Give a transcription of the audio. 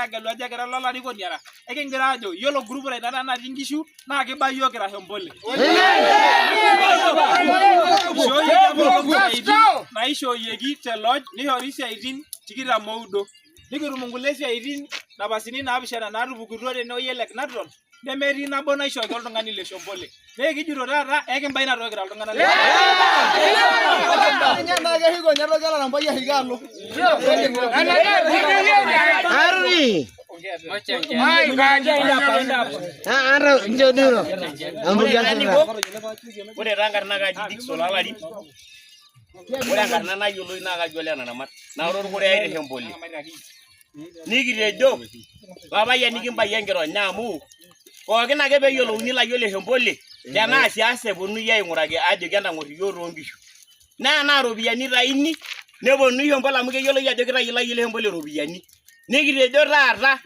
agelu aja kira lolarikoni ara ekingira ajo yiolo group raidata natii nkishu naa kiba yiok kira Shombole naishooyieki te lodge nishori siaitin 29 nikitum nkulie siaitin napasini 7 naatupukutuo tenewueji elek natron nemetii nabo naishooki oltung'ani le Shombole nee kijito taata ekimba ina toki kira iltung'anak naa kehiko nyatoki alarambai ahikalo Aruri. Ara njodiro. Ore rangarna kaji Dickson alari. Ore rangarna na yoloi na kaji ole nanamat. Na ore kore aire Shombole. Nikitejo babayia nikimbayia nkironya amu pookin ake pee yiolouni layiolo Shombole tenaa siasa eponunui aing'uraki ajo kentang'or iyiok toonkishu naa ropiyiani taini neponunui Shombole amu keyioloi ajo kitayiolo Shombole ropiyiani nikitejo taata